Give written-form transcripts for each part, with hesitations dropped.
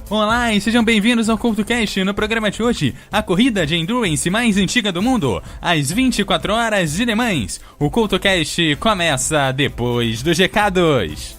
Olá e sejam bem-vindos ao CoutoCast. No programa de hoje, a corrida de endurance mais antiga do mundo, às 24 horas de Le Mans. O CoutoCast começa depois dos recados.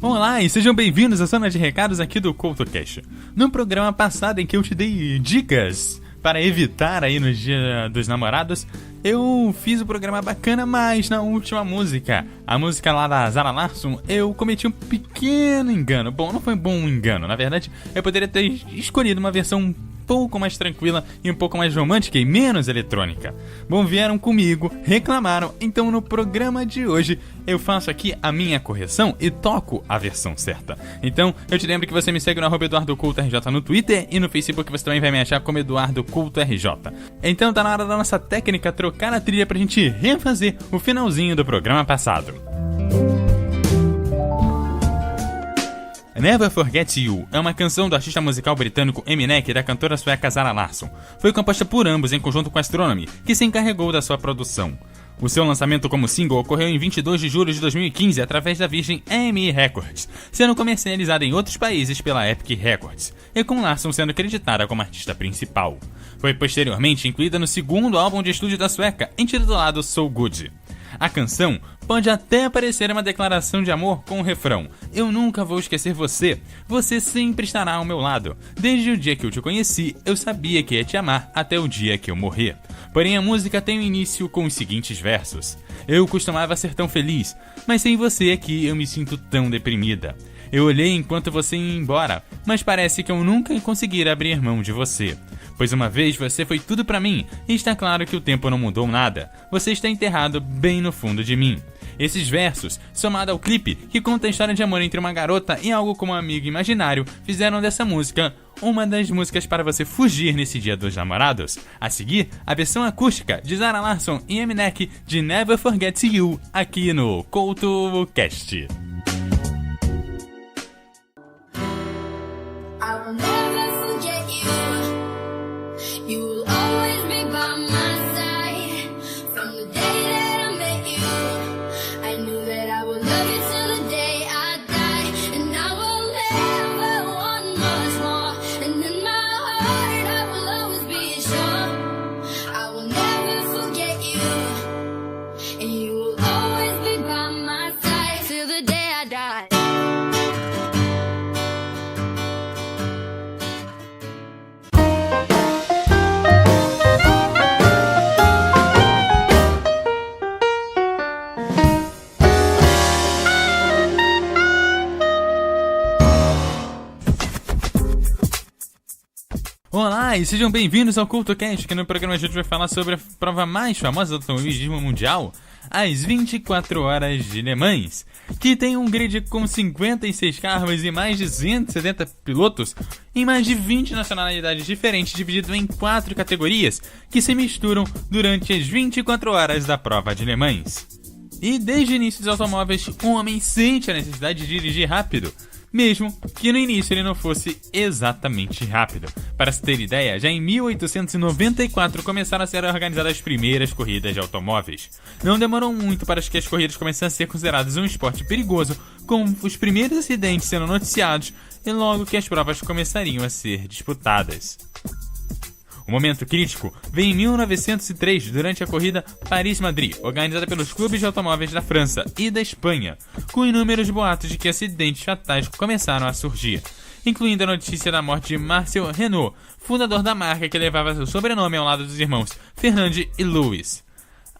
Olá e sejam bem-vindos à zona de recados aqui do CoutoCast. No programa passado em que eu te dei dicas para evitar aí no Dia dos Namorados, eu fiz um programa bacana, mas na última música, a música lá da Zara Larsson, eu cometi um pequeno engano. Bom, não foi um bom engano, na verdade, eu poderia ter escolhido uma versão um pouco mais tranquila e um pouco mais romântica e menos eletrônica. Bom, vieram comigo, reclamaram, então no programa de hoje eu faço aqui a minha correção e toco a versão certa. Então, eu te lembro que você me segue no @EduardoCoutoRJ no Twitter e no Facebook você também vai me achar como EduardoCoutoRJ. Então tá na hora da nossa técnica trocar a trilha pra gente refazer o finalzinho do programa passado. Never Forget You é uma canção do artista musical britânico Eminem e da cantora sueca Zara Larsson. Foi composta por ambos em conjunto com Astronomy, que se encarregou da sua produção. O seu lançamento como single ocorreu em 22 de julho de 2015 através da Virgin AMI Records, sendo comercializada em outros países pela Epic Records, e com Larsson sendo creditada como artista principal. Foi posteriormente incluída no segundo álbum de estúdio da sueca, intitulado So Good. A canção pode até parecer uma declaração de amor com o refrão: "Eu nunca vou esquecer você, você sempre estará ao meu lado. Desde o dia que eu te conheci, eu sabia que ia te amar até o dia que eu morrer." Porém, a música tem um início com os seguintes versos: "Eu costumava ser tão feliz, mas sem você aqui eu me sinto tão deprimida. Eu olhei enquanto você ia embora, mas parece que eu nunca conseguira abrir mão de você. Pois uma vez você foi tudo pra mim, e está claro que o tempo não mudou nada. Você está enterrado bem no fundo de mim." Esses versos, somado ao clipe, que conta a história de amor entre uma garota e algo como um amigo imaginário, fizeram dessa música uma das músicas para você fugir nesse Dia dos Namorados. A seguir, a versão acústica de Zara Larsson e Eminem de Never Forget You, aqui no CoutoCast. Olá e sejam bem-vindos ao CoutoCast, que no programa de hoje vai falar sobre a prova mais famosa do automobilismo mundial, as 24 horas de Le Mans, que tem um grid com 56 carros e mais de 170 pilotos em mais de 20 nacionalidades diferentes, dividido em 4 categorias que se misturam durante as 24 horas da prova de Le Mans. E desde o início dos automóveis, um homem sente a necessidade de dirigir rápido, mesmo que no início ele não fosse exatamente rápido. Para se ter ideia, já em 1894 começaram a ser organizadas as primeiras corridas de automóveis. Não demorou muito para que as corridas começassem a ser consideradas um esporte perigoso, com os primeiros acidentes sendo noticiados e logo que as provas começariam a ser disputadas. O momento crítico veio em 1903, durante a corrida Paris-Madrid, organizada pelos clubes de automóveis da França e da Espanha, com inúmeros boatos de que acidentes fatais começaram a surgir, incluindo a notícia da morte de Marcel Renault, fundador da marca que levava seu sobrenome ao lado dos irmãos Fernand e Louis.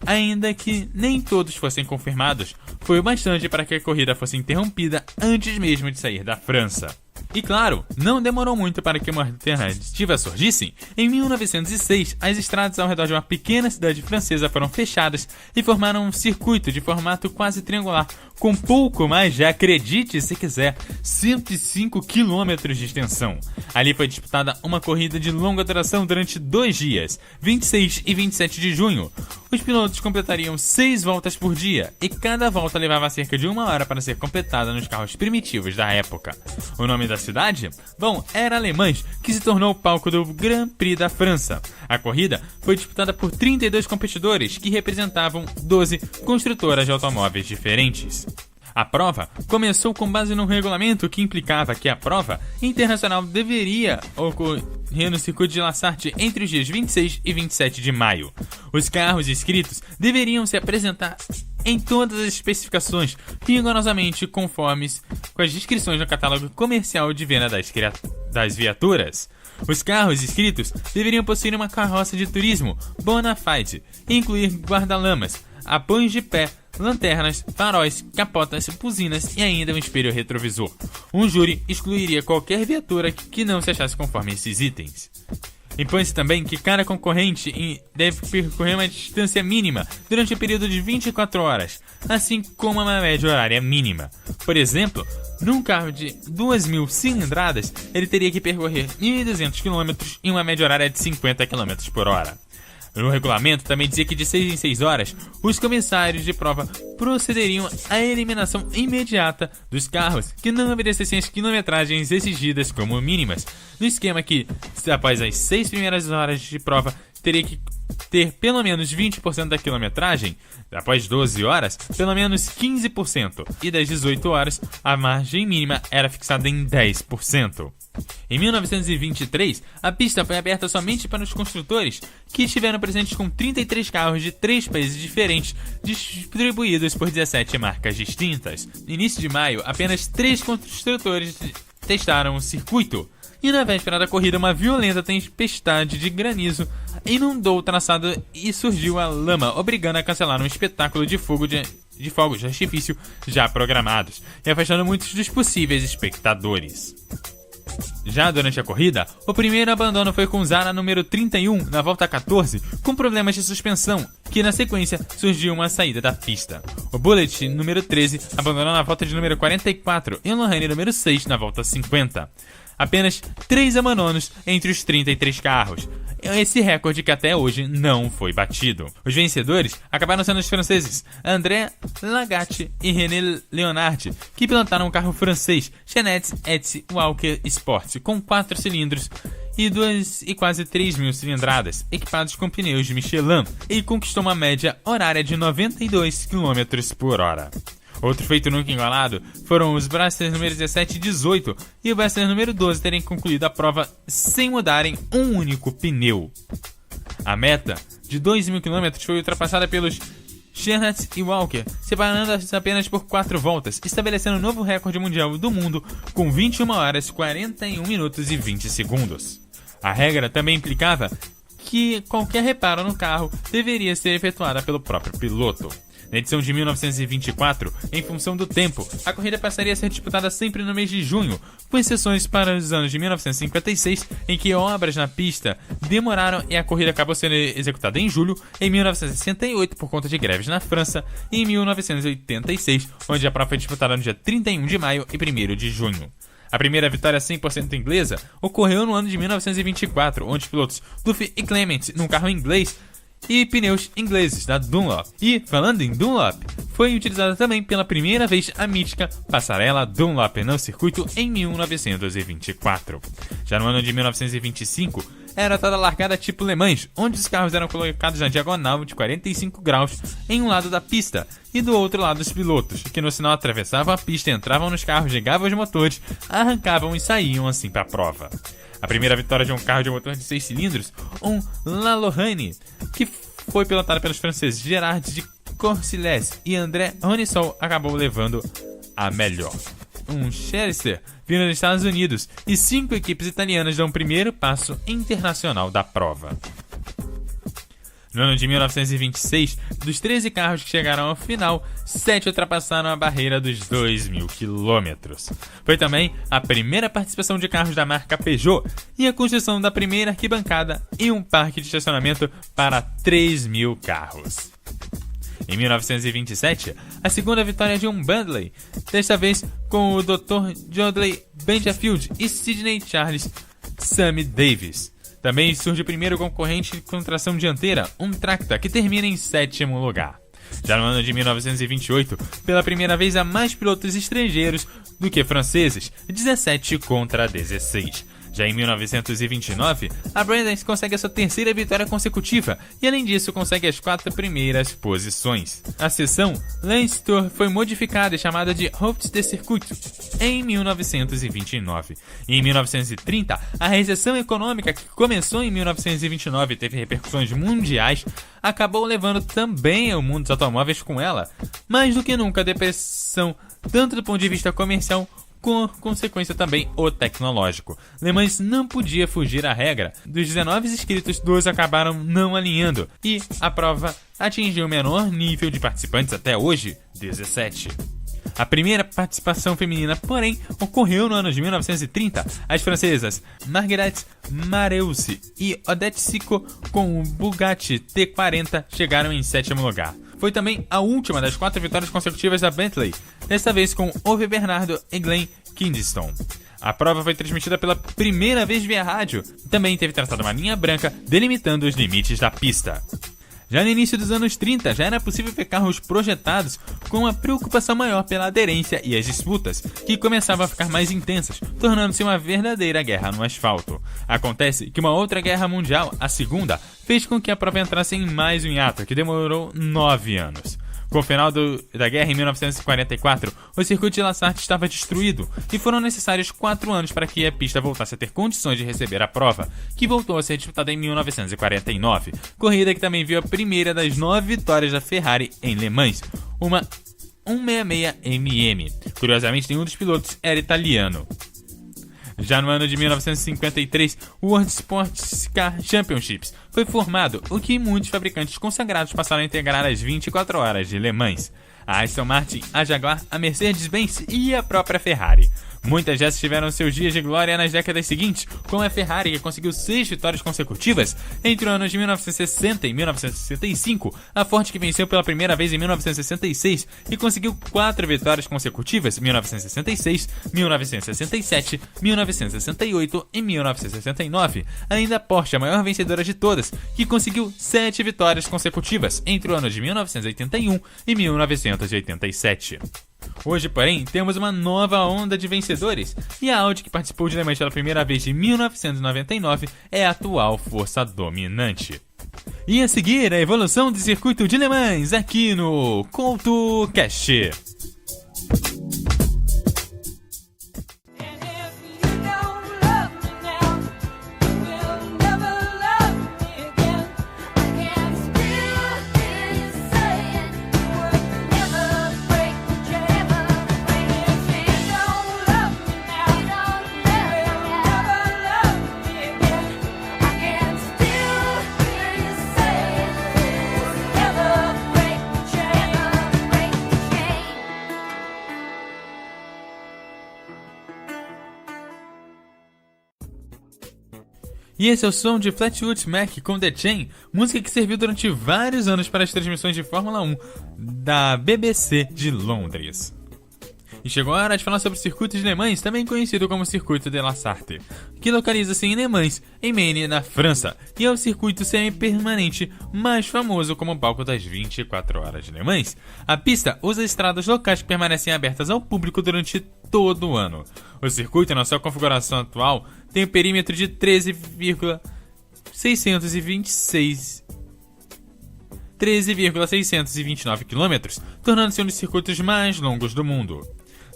Ainda que nem todos fossem confirmados, foi o bastante para que a corrida fosse interrompida antes mesmo de sair da França. E claro, não demorou muito para que uma alternativa surgisse. Em 1906, as estradas ao redor de uma pequena cidade francesa foram fechadas e formaram um circuito de formato quase triangular, com pouco mais de, acredite se quiser, 105 km de extensão. Ali foi disputada uma corrida de longa duração durante 2 dias, 26 e 27 de junho. Os pilotos completariam 6 voltas por dia, e cada volta levava cerca de 1 hora para ser completada nos carros primitivos da época. O nome da cidade? Bom, era Le Mans, que se tornou o palco do Grand Prix da França. A corrida foi disputada por 32 competidores, que representavam 12 construtoras de automóveis diferentes. A prova começou com base num regulamento que implicava que a prova internacional deveria ocorrer no circuito de La Sarthe entre os dias 26 e 27 de maio. Os carros inscritos deveriam se apresentar em todas as especificações, rigorosamente conformes com as descrições no catálogo comercial de venda das viaturas. Os carros inscritos deveriam possuir uma carroça de turismo bona fide e incluir guarda-lamas, apoios de pé, lanternas, faróis, capotas, buzinas e ainda um espelho retrovisor. Um júri excluiria qualquer viatura que não se achasse conforme esses itens. Impõe-se também que cada concorrente deve percorrer uma distância mínima durante um período de 24 horas, assim como uma média horária mínima. Por exemplo, num carro de 2.000 cilindradas, ele teria que percorrer 1.200 km em uma média horária de 50 km por hora. No regulamento também dizia que de 6 em 6 horas, os comissários de prova procederiam à eliminação imediata dos carros que não obedecessem as quilometragens exigidas como mínimas, no esquema que, após as 6 primeiras horas de prova, teria que ter pelo menos 20% da quilometragem, após 12 horas, pelo menos 15%, e das 18 horas, a margem mínima era fixada em 10%. Em 1923, a pista foi aberta somente para os construtores, que estiveram presentes com 33 carros de 3 países diferentes, distribuídos por 17 marcas distintas. No início de maio, apenas 3 construtores testaram o circuito, e na véspera da corrida, uma violenta tempestade de granizo inundou o traçado e surgiu a lama, obrigando a cancelar um espetáculo de fogos de artifício já programados, e afastando muitos dos possíveis espectadores. Já durante a corrida, o primeiro abandono foi com Zara número 31 na volta 14, com problemas de suspensão, que na sequência surgiu uma saída da pista. O Bullet número 13 abandonou na volta de número 44 e o Lorraine número 6 na volta 50. Apenas 3 abandonos entre os 33 carros. Esse recorde que até hoje não foi batido. Os vencedores acabaram sendo os franceses André Lagatti e René Leonard, que pilotaram o carro francês Channets Hetzy Walker Sport com 4 cilindros e quase 3.000 cilindradas, equipados com pneus de Michelin, e conquistou uma média horária de 92 km por hora. Outro feito nunca igualado foram os Bracers número 17 e 18 e o Bracer número 12 terem concluído a prova sem mudarem um único pneu. A meta de 2.000 km foi ultrapassada pelos Channets e Walker, separando-as apenas por 4 voltas, estabelecendo um novo recorde mundial do mundo com 21 horas, 41 minutos e 20 segundos. A regra também implicava que qualquer reparo no carro deveria ser efetuada pelo próprio piloto. Na edição de 1924, em função do tempo, a corrida passaria a ser disputada sempre no mês de junho, com exceções para os anos de 1956, em que obras na pista demoraram e a corrida acabou sendo executada em julho, em 1968 por conta de greves na França, e em 1986, onde a prova foi disputada no dia 31 de maio e 1º de junho. A primeira vitória 100% inglesa ocorreu no ano de 1924, onde os pilotos Duffy e Clement, num carro inglês, e pneus ingleses da Dunlop. E, falando em Dunlop, foi utilizada também pela primeira vez a mítica passarela Dunlop no circuito em 1924. Já no ano de 1925, era toda a largada tipo Le Mans, onde os carros eram colocados na diagonal de 45 graus em um lado da pista e do outro lado os pilotos, que no sinal atravessavam a pista, entravam nos carros, ligavam os motores, arrancavam e saíam assim para a prova. A primeira vitória de um carro de motor de 6 cilindros, um La Lorraine, que foi pilotado pelos franceses Gerard de Courcelles e André Ronisol, acabou levando a melhor. Um Chrysler vindo dos Estados Unidos e 5 equipes italianas dão o primeiro passo internacional da prova. No ano de 1926, dos 13 carros que chegaram ao final, 7 ultrapassaram a barreira dos 2.000 km. Foi também a primeira participação de carros da marca Peugeot e a construção da primeira arquibancada e um parque de estacionamento para 3.000 carros. Em 1927, a segunda vitória de um Bentley, desta vez com o Dr. Dudley Benjafield e Sidney Charles Sammy Davis. Também surge o primeiro concorrente com tração dianteira, um Tracta, que termina em 7º lugar. Já no ano de 1928, pela primeira vez há mais pilotos estrangeiros do que franceses, 17 contra 16. Já em 1929, a Brandeis consegue a sua terceira vitória consecutiva e, além disso, consegue as 4 primeiras posições. A seção Lance Tour foi modificada e chamada de Route de Circuit em 1929. E em 1930, a recessão econômica, que começou em 1929 e teve repercussões mundiais, acabou levando também o mundo dos automóveis com ela. Mais do que nunca, a depressão, tanto do ponto de vista comercial, com consequência também o tecnológico. Le Mans não podia fugir à regra. Dos 19 inscritos, 2 acabaram não alinhando e a prova atingiu o menor nível de participantes até hoje, 17. A primeira participação feminina, porém, ocorreu no ano de 1930. As francesas Marguerite Mareusse e Odette Sicot com o Bugatti T40 chegaram em 7º lugar. Foi também a última das 4 vitórias consecutivas da Bentley, desta vez com Ove Bernardo e Glenn Kensington. A prova foi transmitida pela primeira vez via rádio e também teve traçado uma linha branca delimitando os limites da pista. Já no início dos anos 30, já era possível ver carros projetados com uma preocupação maior pela aderência e as disputas, que começavam a ficar mais intensas, tornando-se uma verdadeira guerra no asfalto. Acontece que uma outra guerra mundial, a segunda, fez com que a prova entrasse em mais um hiato, que demorou 9 anos. Com o final da guerra em 1944, o circuito de La Sarthe estava destruído e foram necessários 4 anos para que a pista voltasse a ter condições de receber a prova, que voltou a ser disputada em 1949, corrida que também viu a primeira das 9 vitórias da Ferrari em Le Mans, uma 166mm. Curiosamente, nenhum dos pilotos era italiano. Já no ano de 1953, o World Sports Car Championships foi formado, o que muitos fabricantes consagrados passaram a integrar as 24 horas de Le Mans. A Aston Martin, a Jaguar, a Mercedes-Benz e a própria Ferrari. Muitas dessas tiveram seus dias de glória nas décadas seguintes, como a Ferrari, que conseguiu 6 vitórias consecutivas entre os anos de 1960 e 1965, a Ford, que venceu pela primeira vez em 1966 e conseguiu 4 vitórias consecutivas, 1966, 1967, 1968 e 1969, além da Porsche, a maior vencedora de todas, que conseguiu 7 vitórias consecutivas entre os anos de 1981 e 1987. Hoje, porém, temos uma nova onda de vencedores e a Audi, que participou de Le Mans pela primeira vez em 1999, é a atual força dominante. E a seguir, a evolução do circuito de Le Mans aqui no CoutoCast. E esse é o som de Fleetwood Mac com The Chain, música que serviu durante vários anos para as transmissões de Fórmula 1 da BBC de Londres. E chegou a hora de falar sobre o circuito de Le Mans, também conhecido como Circuito de La Sarthe, que localiza-se em Le Mans, em Maine, na França, e é o circuito semi-permanente mais famoso como palco das 24 horas de Le Mans. A pista usa estradas locais que permanecem abertas ao público durante todo o ano. O circuito, na sua configuração atual, tem um perímetro de 13,629 km, tornando-se um dos circuitos mais longos do mundo.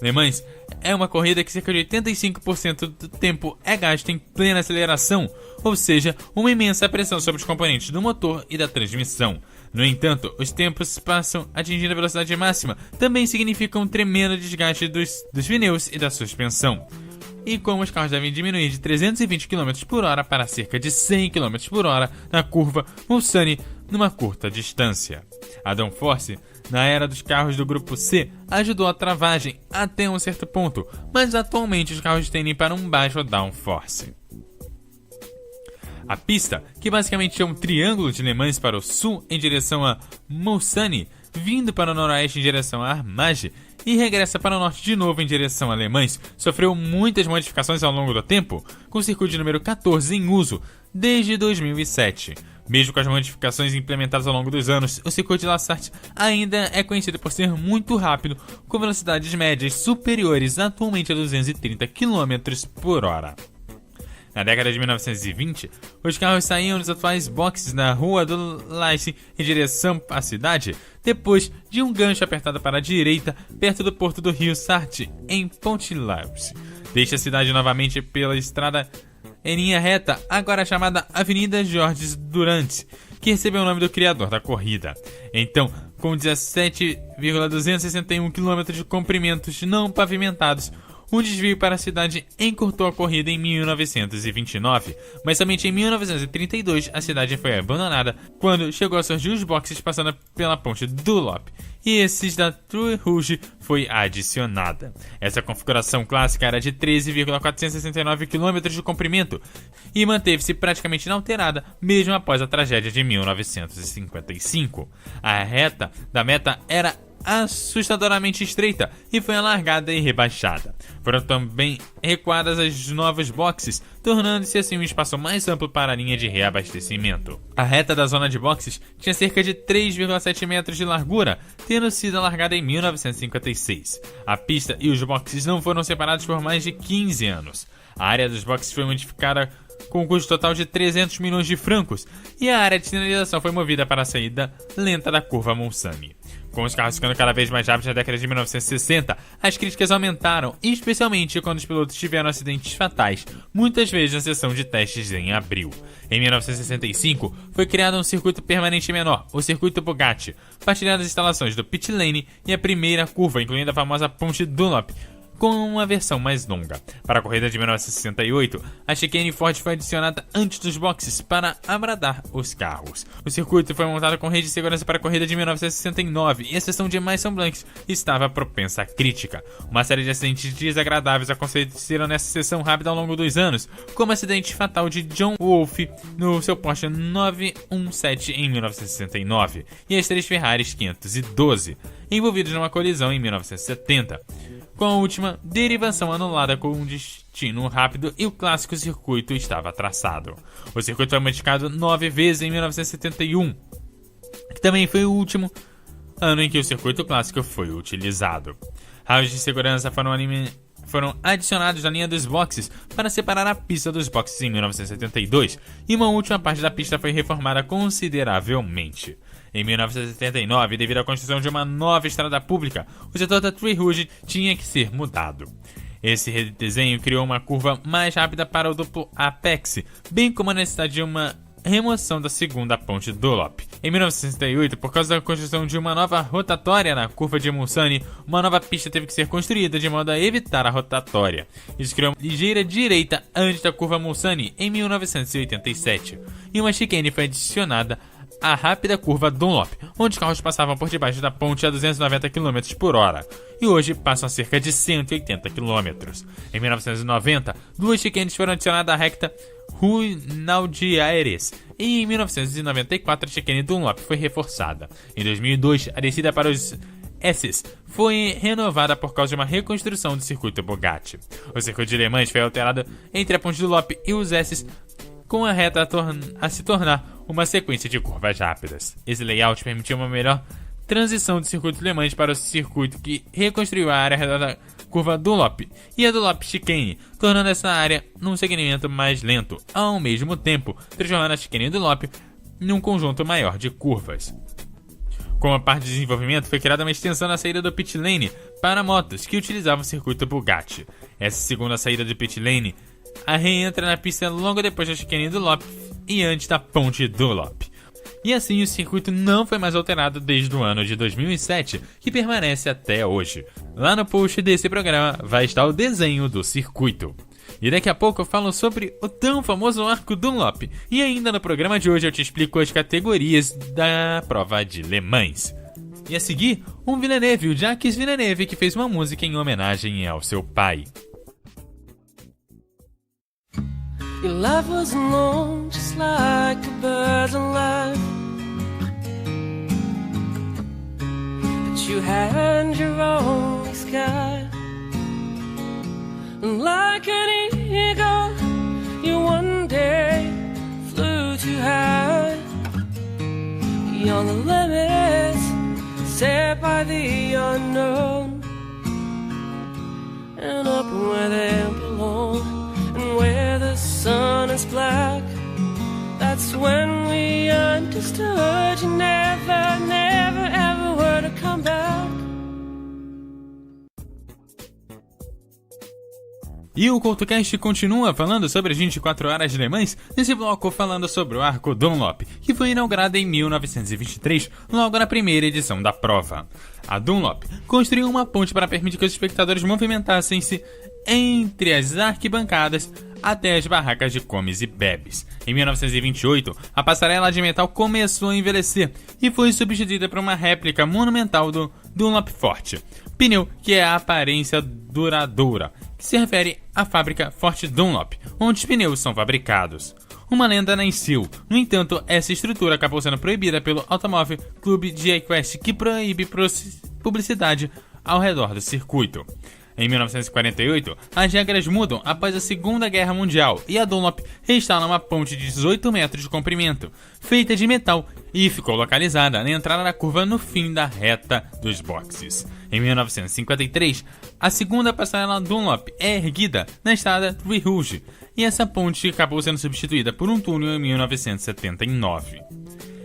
Le Mans é uma corrida que cerca de 85% do tempo é gasto em plena aceleração, ou seja, uma imensa pressão sobre os componentes do motor e da transmissão. No entanto, os tempos passam atingindo a velocidade máxima, também significa um tremendo desgaste dos pneus e da suspensão. E como os carros devem diminuir de 320 km por hora para cerca de 100 km por hora na curva Mulsanne numa curta distância. A downforce, na era dos carros do grupo C, ajudou a travagem até um certo ponto, mas atualmente os carros tendem para um baixo downforce. A pista, que basicamente é um triângulo de Le Mans para o sul em direção a Mulsanne, vindo para o noroeste em direção a Armagh e regressa para o norte de novo em direção a Le Mans, sofreu muitas modificações ao longo do tempo, com o circuito número 14 em uso desde 2007. Mesmo com as modificações implementadas ao longo dos anos, o circuito de La Sarthe ainda é conhecido por ser muito rápido, com velocidades médias superiores atualmente a 230 km por hora. Na década de 1920, os carros saíam dos atuais boxes na Rua do Lys em direção à cidade, depois de um gancho apertado para a direita, perto do porto do rio Sarthe, em Pont-l'Arc. Deixa a cidade novamente pela estrada em linha reta, agora chamada Avenida Georges Durand, que recebeu o nome do criador da corrida. Então, com 17,261 km de comprimentos não pavimentados, um desvio para a cidade encurtou a corrida em 1929, mas somente em 1932 a cidade foi abandonada quando chegou a surgir os boxes passando pela ponte Dunlop, e esses da Trois Rouges foi adicionada. Essa configuração clássica era de 13,469 km de comprimento e manteve-se praticamente inalterada mesmo após a tragédia de 1955. A reta da meta era assustadoramente estreita e foi alargada e rebaixada. Foram também recuadas as novas boxes, tornando-se assim um espaço mais amplo para a linha de reabastecimento. A reta da zona de boxes tinha cerca de 3,7 metros de largura, tendo sido alargada em 1956. A pista e os boxes não foram separados por mais de 15 anos. A área dos boxes foi modificada com um custo total de 300 milhões de francos, e a área de sinalização foi movida para a saída lenta da curva Mulsanne. Com os carros ficando cada vez mais rápidos na década de 1960, as críticas aumentaram, especialmente quando os pilotos tiveram acidentes fatais, muitas vezes na sessão de testes em abril. Em 1965, foi criado um circuito permanente menor, o Circuito Bugatti, partilhando as instalações do pit lane e a primeira curva, incluindo a famosa ponte Dunlop, com uma versão mais longa. Para a corrida de 1968, a chicane Ford foi adicionada antes dos boxes para abradar os carros. O circuito foi montado com rede de segurança para a corrida de 1969 e a seção de Maison-Blanc estava propensa à crítica. Uma série de acidentes desagradáveis aconteceram nessa sessão rápida ao longo dos anos, como o acidente fatal de John Wolfe no seu Porsche 917 em 1969 e as 3 Ferraris 512, envolvidos numa colisão em 1970. Com a última derivação anulada com um destino rápido e o clássico circuito estava traçado. O circuito foi modificado 9 vezes em 1971, que também foi o último ano em que o circuito clássico foi utilizado. Raios de segurança foram adicionados na linha dos boxes para separar a pista dos boxes em 1972, e uma última parte da pista foi reformada consideravelmente. Em 1979, devido à construção de uma nova estrada pública, o setor da Trois Rouges tinha que ser mudado. Esse redesenho criou uma curva mais rápida para o duplo Apex, bem como a necessidade de uma remoção da segunda ponte Dunlop. Em 1968, por causa da construção de uma nova rotatória na curva de Mulsanne, uma nova pista teve que ser construída de modo a evitar a rotatória. Isso criou uma ligeira direita antes da curva Mulsanne em 1987, e uma chicane foi adicionada à rápida curva Dunlop, onde os carros passavam por debaixo da ponte a 290 km por hora, e hoje passam a cerca de 180 km. Em 1990, 2 chicanes foram adicionadas à reta Rue Naudiaires, e em 1994 a chicane Dunlop foi reforçada. Em 2002, a descida para os S's foi renovada por causa de uma reconstrução do circuito Bugatti. O circuito de Le Mans foi alterado entre a ponte Dunlop e os S's, com a reta a se tornar uma sequência de curvas rápidas. Esse layout permitiu uma melhor transição do circuito de Le Mans para o circuito, que reconstruiu a área da curva Dunlop e a Dunlop Chicane, tornando essa área num segmento mais lento, ao mesmo tempo transformando a Chicane Dunlop num conjunto maior de curvas. Como a parte de desenvolvimento, foi criada uma extensão na saída do pit lane para motos que utilizavam o circuito Bugatti. Essa segunda saída do pit lane reentra na pista logo depois da chicane Dunlop e antes da ponte Dunlop. E assim o circuito não foi mais alterado desde o ano de 2007, que permanece até hoje. Lá no post desse programa vai estar o desenho do circuito. E daqui a pouco eu falo sobre o tão famoso arco Dunlop. E ainda no programa de hoje eu te explico as categorias da prova de Le Mans. E a seguir, um Villeneuve, o Jacques Villeneuve, que fez uma música em homenagem ao seu pai. Your life was long, just like a bird's alive. you had your only sky. And like an eagle, you one day flew too high, beyond the limits set by the unknown, and up where they belong, and where the sun is black. That's when we understood you never, never, ever were to come back. E o CoutoCast continua falando sobre as 24 horas de Le Mans, nesse bloco falando sobre o arco Dunlop, que foi inaugurado em 1923, logo na primeira edição da prova. A Dunlop construiu uma ponte para permitir que os espectadores movimentassem-se entre as arquibancadas até as barracas de comes e bebes. Em 1928, a passarela de metal começou a envelhecer e foi substituída por uma réplica monumental do Dunlop Forte, pneu que é a aparência duradoura, que se refere à fábrica Fort Dunlop, onde os pneus são fabricados. Uma lenda nasceu, no entanto, essa estrutura acabou sendo proibida pelo Automóvel Clube de Equest, que proíbe publicidade ao redor do circuito. Em 1948, as regras mudam após a Segunda Guerra Mundial e a Dunlop reinstala uma ponte de 18 metros de comprimento, feita de metal, e ficou localizada na entrada da curva no fim da reta dos boxes. Em 1953, a segunda passarela Dunlop é erguida na estrada Three Rouge, e essa ponte acabou sendo substituída por um túnel em 1979.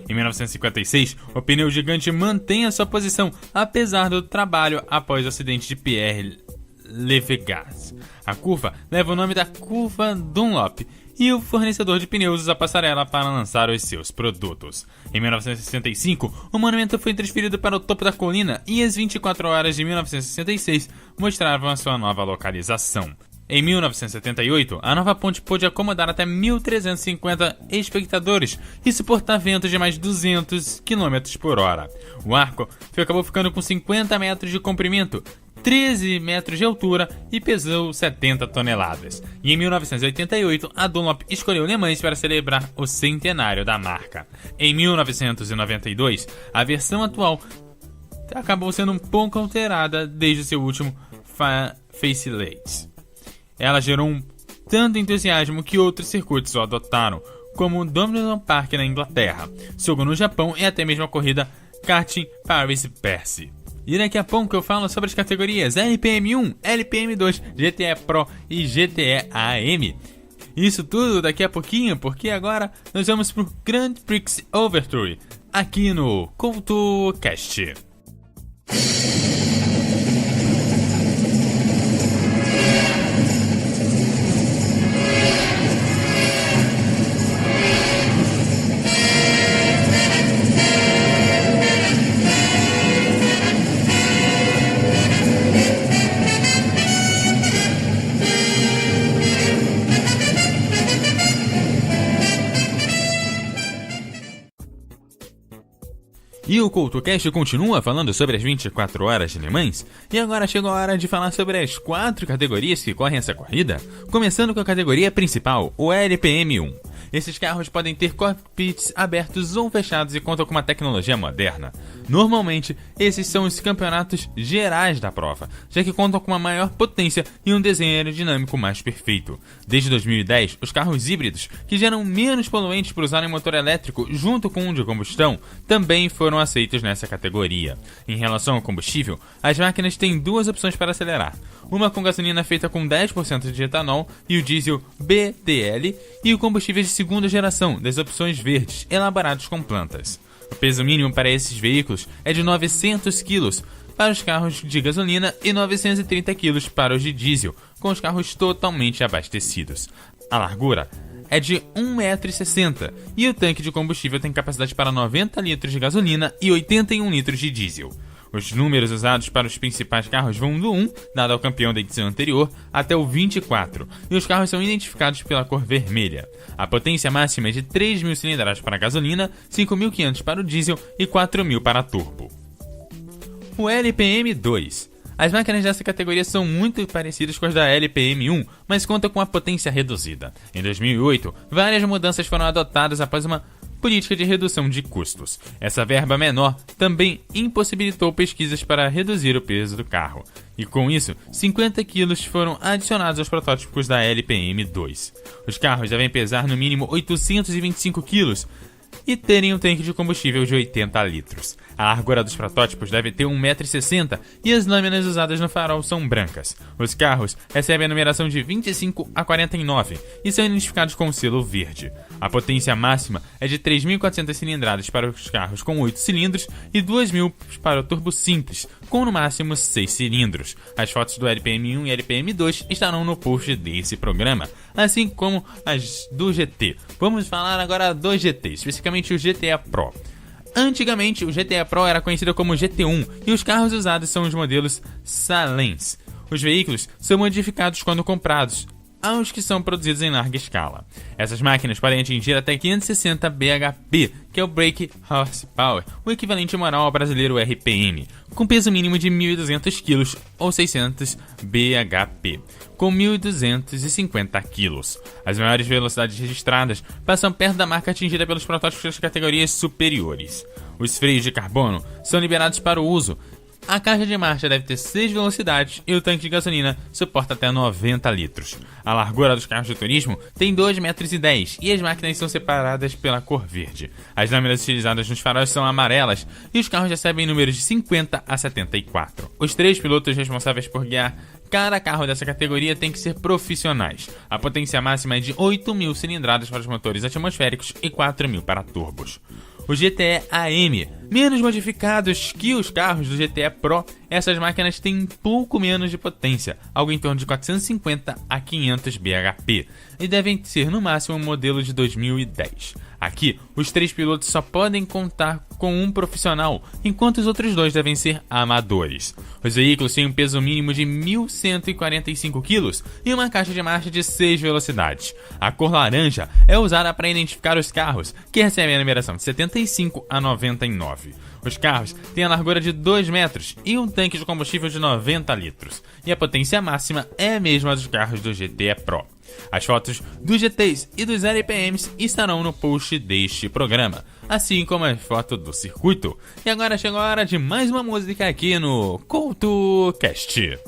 Em 1956, o pneu gigante mantém a sua posição, apesar do trabalho após o acidente de Pierre Levegas. A curva leva o nome da Curva Dunlop, e o fornecedor de pneus usa a passarela para lançar os seus produtos. Em 1965, o monumento foi transferido para o topo da colina, e as 24 horas de 1966 mostravam a sua nova localização. Em 1978, a nova ponte pôde acomodar até 1.350 espectadores e suportar ventos de mais 200 km por hora. O arco acabou ficando com 50 metros de comprimento, 13 metros de altura e pesou 70 toneladas. E em 1988, a Dunlop escolheu Le Mans para celebrar o centenário da marca. Em 1992, a versão atual acabou sendo um pouco alterada desde seu último facelift. Ela gerou tanto entusiasmo que outros circuitos o adotaram, como o Donington Park na Inglaterra, Sogo no Japão e até mesmo a corrida Karting Paris-Bercy. E daqui a pouco eu falo sobre as categorias LPM1, LPM2, GTE Pro e GTE AM. Isso tudo daqui a pouquinho, porque agora nós vamos pro Grand Prix Overture, aqui no CoutoCast. E o CoutoCast continua falando sobre as 24 horas de Le Mans, e agora chegou a hora de falar sobre as 4 categorias que correm essa corrida, começando com a categoria principal, o LPM1. Esses carros podem ter cockpits abertos ou fechados e contam com uma tecnologia moderna. Normalmente, esses são os campeonatos gerais da prova, já que contam com uma maior potência e um desenho aerodinâmico mais perfeito. Desde 2010, os carros híbridos, que geram menos poluentes por usarem motor elétrico junto com um de combustão, também foram aceitos nessa categoria. Em relação ao combustível, as máquinas têm 2 opções para acelerar. Uma com gasolina feita com 10% de etanol e o diesel BTL, e o combustível de segunda geração, das opções verdes, elaborados com plantas. O peso mínimo para esses veículos é de 900 kg para os carros de gasolina e 930 kg para os de diesel, com os carros totalmente abastecidos. A largura é de 1,60 m e o tanque de combustível tem capacidade para 90 litros de gasolina e 81 litros de diesel. Os números usados para os principais carros vão do 1, dado ao campeão da edição anterior, até o 24, e os carros são identificados pela cor vermelha. A potência máxima é de 3.000 cilindradas para a gasolina, 5.500 para o diesel e 4.000 para a turbo. O LPM2. As máquinas dessa categoria são muito parecidas com as da LPM1, mas contam com a potência reduzida. Em 2008, várias mudanças foram adotadas após uma política de redução de custos. Essa verba menor também impossibilitou pesquisas para reduzir o peso do carro. E com isso, 50 quilos foram adicionados aos protótipos da LPM2. Os carros devem pesar no mínimo 825 quilos e terem um tanque de combustível de 80 litros. A largura dos protótipos deve ter 1,60 m e as lâminas usadas no farol são brancas. Os carros recebem a numeração de 25 a 49 e são identificados com o selo verde. A potência máxima é de 3.400 cilindradas para os carros com 8 cilindros e 2.000 para o turbo simples, com no máximo 6 cilindros. As fotos do LPM1 e LPM2 estarão no post desse programa, assim como as do GT. Vamos falar agora do GT, especificamente o GTA Pro. Antigamente, o GTA Pro era conhecido como GT1 e os carros usados são os modelos Salens. Os veículos são modificados quando comprados, aos que são produzidos em larga escala. Essas máquinas podem atingir até 560 bhp, que é o Brake Horsepower, o equivalente moral ao brasileiro RPM, com peso mínimo de 1.200 kg ou 600 bhp, com 1.250 kg. As maiores velocidades registradas passam perto da marca atingida pelos protótipos das categorias superiores. Os freios de carbono são liberados para o uso. A caixa de marcha deve ter 6 velocidades e o tanque de gasolina suporta até 90 litros. A largura dos carros de turismo tem 2,10 metros e as máquinas são separadas pela cor verde. As lâminas utilizadas nos faróis são amarelas e os carros recebem números de 50 a 74. Os 3 pilotos responsáveis por guiar cada carro dessa categoria tem que ser profissionais. A potência máxima é de 8.000 cilindradas para os motores atmosféricos e 4.000 para turbos. O GTE AM, menos modificados que os carros do GTE Pro, essas máquinas têm pouco menos de potência, algo em torno de 450 a 500 bhp, e devem ser no máximo um modelo de 2010. Aqui, os 3 pilotos só podem contar com um profissional, enquanto os outros 2 devem ser amadores. Os veículos têm um peso mínimo de 1.145 kg e uma caixa de marcha de 6 velocidades. A cor laranja é usada para identificar os carros, que recebem a numeração de 75 a 99. Os carros têm a largura de 2 metros e um tanque de combustível de 90 litros, e a potência máxima é a mesma dos carros do GTE Pro. As fotos dos GTs e dos LPMs estarão no post deste programa, assim como a foto do circuito. E agora chegou a hora de mais uma música aqui no CoutoCast.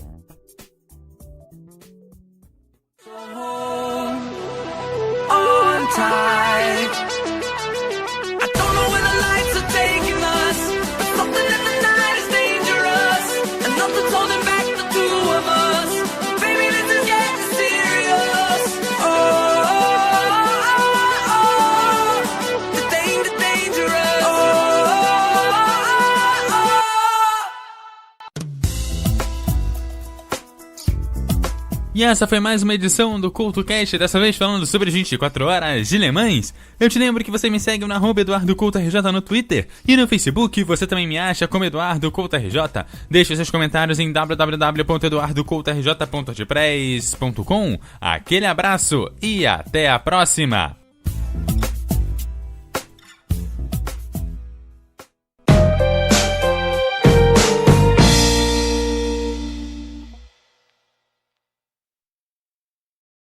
E essa foi mais uma edição do CoutoCast, dessa vez falando sobre 24 horas de Le Mans. Eu te lembro que você me segue no @EduardoCoutoRJ no Twitter e no Facebook você também me acha como EduardoCoutoRJ. Deixe seus comentários em www.eduardocoutorj.wordpress.com. Aquele abraço e até a próxima!